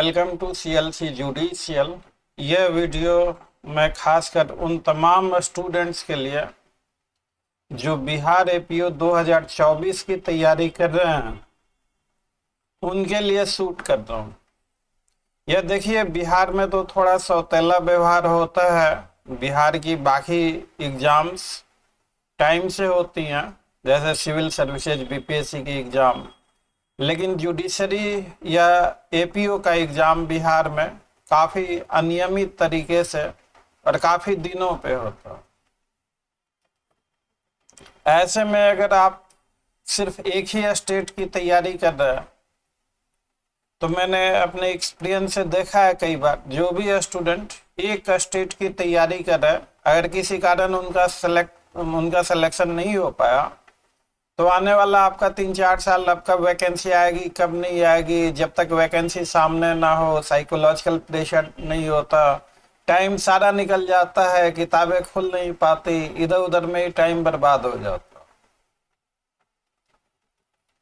Welcome to CLC judicial. यह video मैं खासकर उन तमाम स्टूडेंट्स के लिए जो बिहार APO 2024 की तैयारी कर रहे हैं उनके लिए शूट कर रहा हूँ। यह देखिए, बिहार में तो थोड़ा सौतेला व्यवहार होता है। बिहार की बाकी एग्जाम्स टाइम से होती हैं, जैसे सिविल सर्विसेज BPSC की एग्ज़ाम, लेकिन जुडिशरी या APO का एग्ज़ाम बिहार में काफ़ी अनियमित तरीके से और काफ़ी दिनों पे होता है। ऐसे में अगर आप सिर्फ एक ही स्टेट की तैयारी कर रहे हैं तो मैंने अपने एक्सपीरियंस से देखा है कई बार, जो भी स्टूडेंट एक स्टेट की तैयारी कर रहे हैं, अगर किसी कारण उनका सिलेक्शन नहीं हो पाया तो आने वाला आपका 3-4 साल अब कब वैकेंसी आएगी कब नहीं आएगी, जब तक वैकेंसी सामने ना हो, साइकोलॉजिकल प्रेशर नहीं होता, टाइम सारा निकल जाता है, किताबें खुल नहीं पाती, इधर उधर में ही टाइम बर्बाद हो जाता।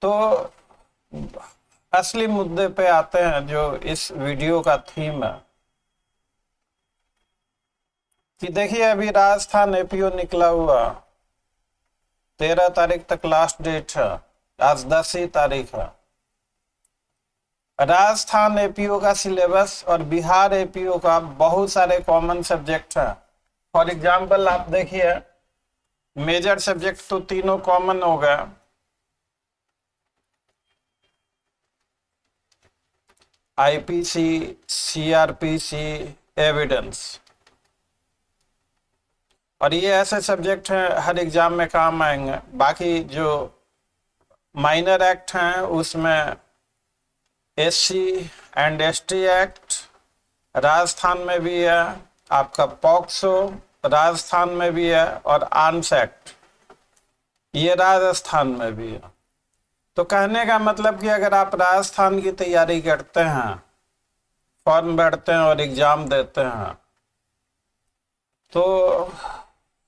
तो असली मुद्दे पे आते हैं, जो इस वीडियो का थीम है कि देखिए, अभी राजस्थान APO निकला हुआ, 13 तारीख तक लास्ट डेट है, आज 10 ही तारीख है। राजस्थान APO का सिलेबस और बिहार APO का बहुत सारे कॉमन सब्जेक्ट हैं। फॉर एग्जाम्पल आप देखिए, मेजर सब्जेक्ट तो तीनों कॉमन हो गए, IPC, CRPC, एविडेंस, और ये ऐसे सब्जेक्ट हैं हर एग्जाम में काम आएंगे। बाकी जो माइनर एक्ट हैं उसमें SC and ST act Rajasthan में भी है, आपका पॉक्सो राजस्थान में भी है, और आर्म्स एक्ट ये राजस्थान में भी है। तो कहने का मतलब कि अगर आप राजस्थान की तैयारी करते हैं, फॉर्म भरते हैं और एग्जाम देते हैं, तो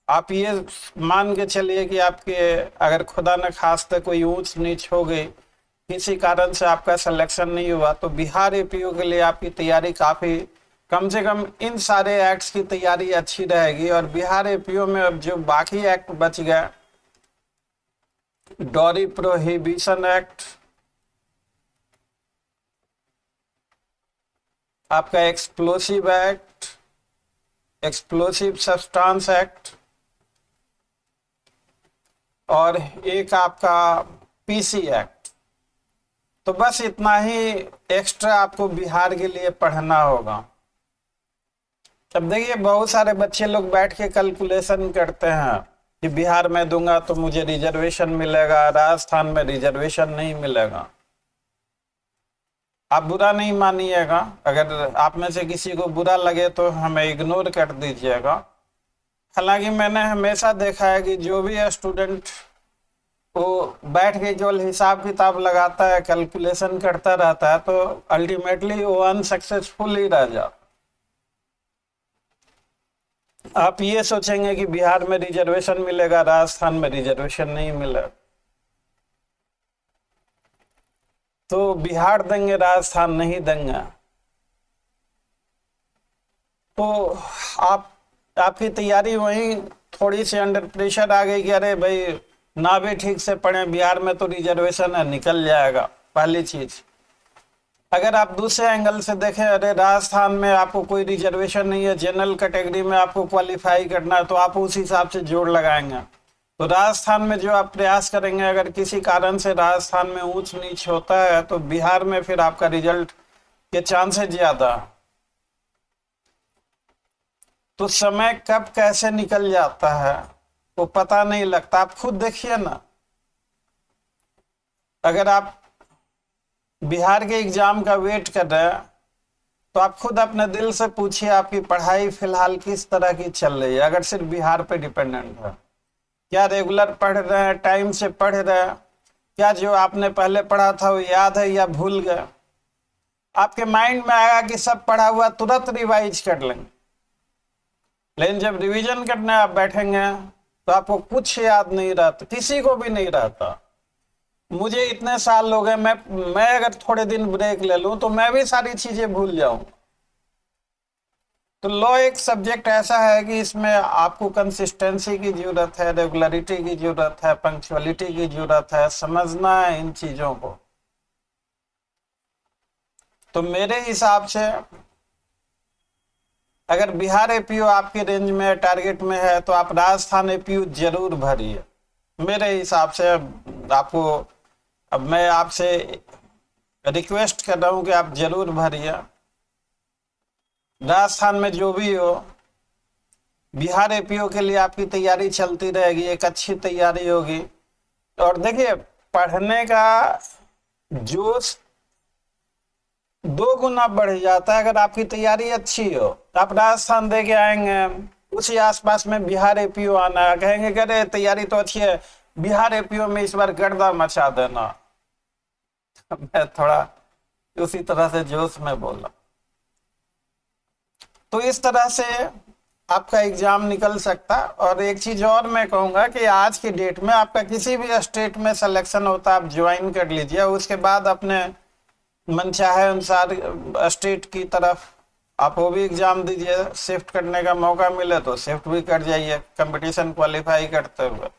आप ये मान के चलिए कि आपके अगर खुदा न खास्ते कोई ऊंच नीच हो गई, किसी कारण से आपका सिलेक्शन नहीं हुआ, तो बिहार APO के लिए आपकी तैयारी काफ़ी, कम से कम इन सारे एक्ट्स की तैयारी अच्छी रहेगी। और बिहार APO में अब जो बाकी एक्ट बच गए, डॉरी प्रोहिबिशन एक्ट, आपका explosive act, explosive substance act, और एक आपका PC एक्ट। तो बस इतना ही एक्स्ट्रा आपको बिहार के लिए पढ़ना होगा। अब देखिए, बहुत सारे बच्चे लोग बैठ के कैलकुलेशन करते हैं कि बिहार में दूंगा तो मुझे रिजर्वेशन मिलेगा, राजस्थान में रिजर्वेशन नहीं मिलेगा। आप बुरा नहीं मानिएगा, अगर आप में से किसी को बुरा लगे तो हमें इग्नोर कर दीजिएगा। हालांकि मैंने हमेशा देखा है कि जो भी स्टूडेंट वो बैठ के जो हिसाब किताब लगाता है, कैलकुलेशन करता रहता है, तो अल्टीमेटली वो अनसक्सेसफुल ही रह जाता। आप ये सोचेंगे कि बिहार में रिजर्वेशन मिलेगा, राजस्थान में रिजर्वेशन नहीं मिलेगा, तो बिहार देंगे, राजस्थान नहीं देंगे, तो आपकी तैयारी वहीं थोड़ी सी अंडर प्रेशर आ गई कि अरे भाई ना भी ठीक से पढ़े, बिहार में तो रिजर्वेशन है, निकल जाएगा। पहली चीज, अगर आप दूसरे एंगल से देखें, अरे राजस्थान में आपको कोई रिजर्वेशन नहीं है, जनरल कैटेगरी में आपको क्वालिफाई करना है, तो आप उस हिसाब से जोड़ लगाएंगे। तो राजस्थान में जो आप प्रयास करेंगे, अगर किसी कारण से राजस्थान में ऊंच नीच होता है तो बिहार में फिर आपका रिजल्ट के चांसेस ज्यादा। तो समय कब कैसे निकल जाता है वो पता नहीं लगता। आप खुद देखिए ना, अगर आप बिहार के एग्जाम का वेट कर रहे हैं तो आप खुद अपने दिल से पूछिए, आपकी पढ़ाई फिलहाल किस तरह की चल रही है। अगर सिर्फ बिहार पे डिपेंडेंट है, क्या रेगुलर पढ़ रहे हैं, टाइम से पढ़ रहे हैं, क्या जो आपने पहले पढ़ा था वो याद है या भूल गए। आपके माइंड में आएगा कि सब पढ़ा हुआ तुरंत रिवाइज कर लेंगे, लेकिन जब रिवीजन करने आप बैठेंगे तो आपको कुछ याद नहीं रहता, किसी को भी नहीं रहता। मुझे इतने साल हो गए, मैं अगर थोड़े दिन ब्रेक ले लूं तो मैं भी सारी चीजें भूल जाऊं। तो लॉ एक सब्जेक्ट ऐसा है कि इसमें आपको कंसिस्टेंसी की जरूरत है, रेगुलरिटी की जरूरत है, पंक्चुअलिटी की जरूरत है, समझना है इन चीजों को। तो मेरे हिसाब से अगर बिहार एपीओ आपके रेंज में टारगेट में है तो आप राजस्थान एपीओ जरूर भरिए। मेरे हिसाब से आपको, अब मैं आपसे रिक्वेस्ट कर रहा हूं कि आप जरूर भरिए। राजस्थान में जो भी हो, बिहार एपीओ के लिए आपकी तैयारी चलती रहेगी, एक अच्छी तैयारी होगी। और देखिए, पढ़ने का जोश 2 गुना बढ़ जाता है अगर आपकी तैयारी अच्छी हो। आप राजस्थान दे के आएंगे, उसी आसपास में बिहार एपीओ आना है, कहेंगे कि अरे तैयारी तो अच्छी है, बिहार एपीओ में इस बार गर्दा मचा देना। मैं थोड़ा उसी तरह से जोश में बोला। तो इस तरह से आपका एग्जाम निकल सकता। और एक चीज और मैं कहूंगा कि आज की डेट में आपका किसी भी स्टेट में सिलेक्शन होता है, आप ज्वाइन कर लीजिए, उसके बाद अपने मनचाहे अनुसार स्टेट की तरफ आप वो भी एग्जाम दीजिए। शिफ्ट करने का मौका मिले तो शिफ्ट भी कर जाइए कंपटीशन क्वालिफाई करते हुए।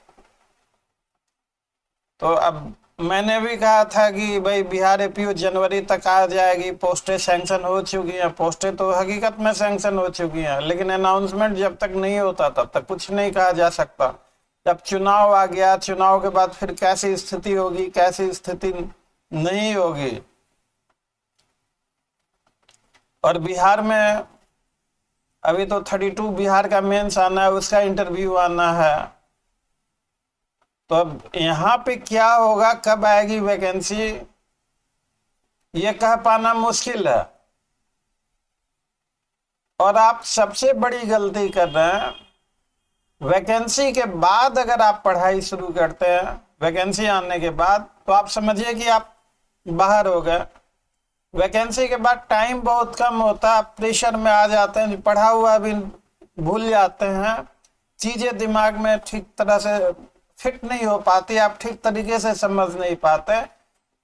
तो अब मैंने भी कहा था कि भाई बिहार एपीओ जनवरी तक आ जाएगी, पोस्टें सैंक्शन हो चुकी हैं। पोस्टें तो हकीकत में सैंक्शन हो चुकी हैं, लेकिन अनाउंसमेंट जब तक नहीं होता तब तक कुछ नहीं कहा जा सकता। जब चुनाव आ गया, चुनाव के बाद फिर कैसी स्थिति होगी, कैसी स्थिति नहीं होगी। और बिहार में अभी तो 32 बिहार का मेंस आना है, उसका इंटरव्यू आना है। तो अब यहाँ पे क्या होगा, कब आएगी वैकेंसी, ये कह पाना मुश्किल है। और आप सबसे बड़ी गलती कर रहे हैं, वैकेंसी के बाद अगर आप पढ़ाई शुरू करते हैं, वैकेंसी आने के बाद, तो आप समझिए कि आप बाहर हो गए। वैकेंसी के बाद टाइम बहुत कम होता है, आप प्रेशर में आ जाते हैं, पढ़ा हुआ भी भूल जाते हैं, चीजें दिमाग में ठीक तरह से फिट नहीं हो पाती, आप ठीक तरीके से समझ नहीं पाते।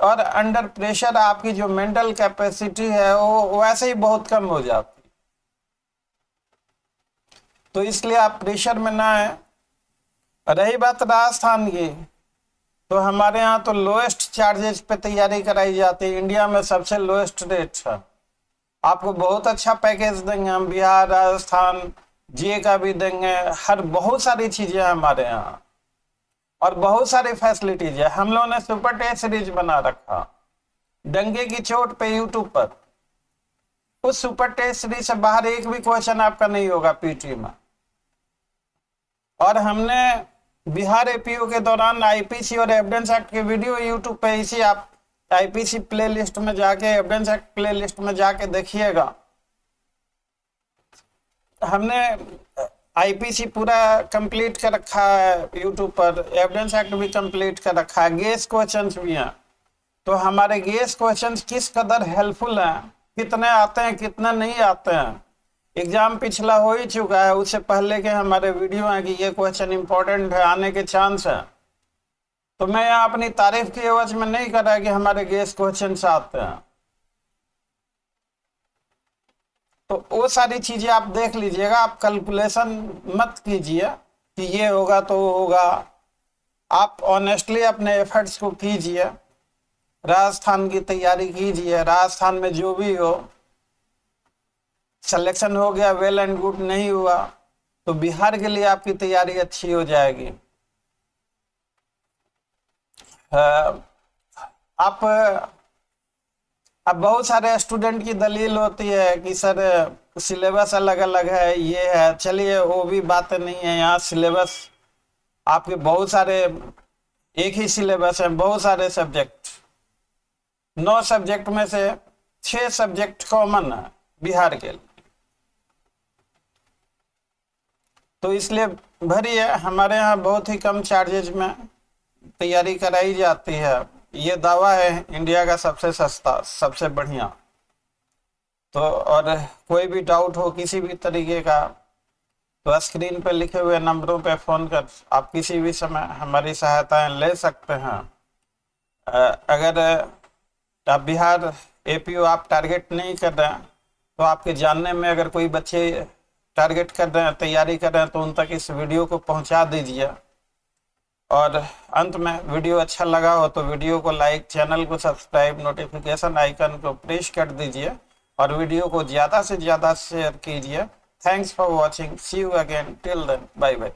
और अंडर प्रेशर आपकी जो मेंटल कैपेसिटी है वो वैसे ही बहुत कम हो जाती। तो इसलिए आप प्रेशर में ना आए। रही बात राजस्थान की, तो हमारे यहाँ तो लोएस्ट चार्जेस पे तैयारी कराई जाती है, इंडिया में सबसे लोएस्ट रेट है। आपको बहुत अच्छा पैकेज देंगे हम, बिहार राजस्थान जीए का भी देंगे, हर बहुत सारी चीजें हमारे यहाँ और बहुत सारी फैसिलिटीज है। हम लोगों ने सुपर टेस्ट सीरीज बना रखा डंके की चोट पे यूट्यूब पर। उस सुपर टेस्ट सीरीज से बाहर एक भी क्वेश्चन आपका नहीं होगा पीटी में। और हमने बिहार एपीओ के दौरान आईपीसी और एविडेंस एक्ट के वीडियो यूट्यूब पे, इसी आप आईपीसी प्लेलिस्ट में जाके, एविडेंस एक्ट प्लेलिस्ट में जाके देखिएगा। हमने आईपीसी पूरा कंप्लीट कर रखा है यूट्यूब पर, एविडेंस एक्ट भी कंप्लीट कर रखा है, गेस क्वेश्चंस भी हैं। तो हमारे गेस क्वेश्चंस किस कदर हेल्पफुल हैं, कितने आते हैं कितने नहीं आते हैं, एग्जाम पिछला हो ही चुका है, उससे पहले के हमारे वीडियो हैं कि ये क्वेश्चन इंपॉर्टेंट है, आने के चांस है। तो मैं यहाँ अपनी तारीफ की एवज में नहीं कर रहा कि हमारे गेस क्वेश्चन आते हैं। तो वो सारी चीजें आप देख लीजिएगा, आप कैलकुलेशन मत कीजिए कि ये होगा तो होगा। आप ऑनेस्टली अपने एफर्ट्स को कीजिए, राजस्थान की तैयारी कीजिए। राजस्थान में जो भी हो, सिलेक्शन हो गया वेल एंड गुड, नहीं हुआ तो बिहार के लिए आपकी तैयारी अच्छी हो जाएगी। आप अब बहुत सारे स्टूडेंट की दलील होती है कि सर सिलेबस अलग अलग है, ये है। चलिए वो भी बातें नहीं है, यहाँ सिलेबस आपके बहुत सारे, एक ही सिलेबस है, बहुत सारे सब्जेक्ट, 9 सब्जेक्ट में से 6 सब्जेक्ट कॉमन है बिहार के लिए। तो इसलिए भरिए, हमारे यहाँ बहुत ही कम चार्जेज में तैयारी कराई जाती है। ये दावा है इंडिया का सबसे सस्ता, सबसे बढ़िया। तो और कोई भी डाउट हो किसी भी तरीके का, तो स्क्रीन पे लिखे हुए नंबरों पे फोन कर आप किसी भी समय हमारी सहायताएं ले सकते हैं। अगर आप बिहार एपीओ आप टारगेट नहीं कर रहे हैं, तो आपके जानने में अगर कोई बच्चे टारगेट कर रहे हैं, तैयारी कर रहे हैं, तो उन तक इस वीडियो को पहुंचा दीजिए। और अंत में वीडियो अच्छा लगा हो तो वीडियो को लाइक, चैनल को सब्सक्राइब, नोटिफिकेशन आइकन को प्रेस कर दीजिए और वीडियो को ज़्यादा से ज़्यादा शेयर कीजिए। Thanks for watching, see you again, till then, bye bye.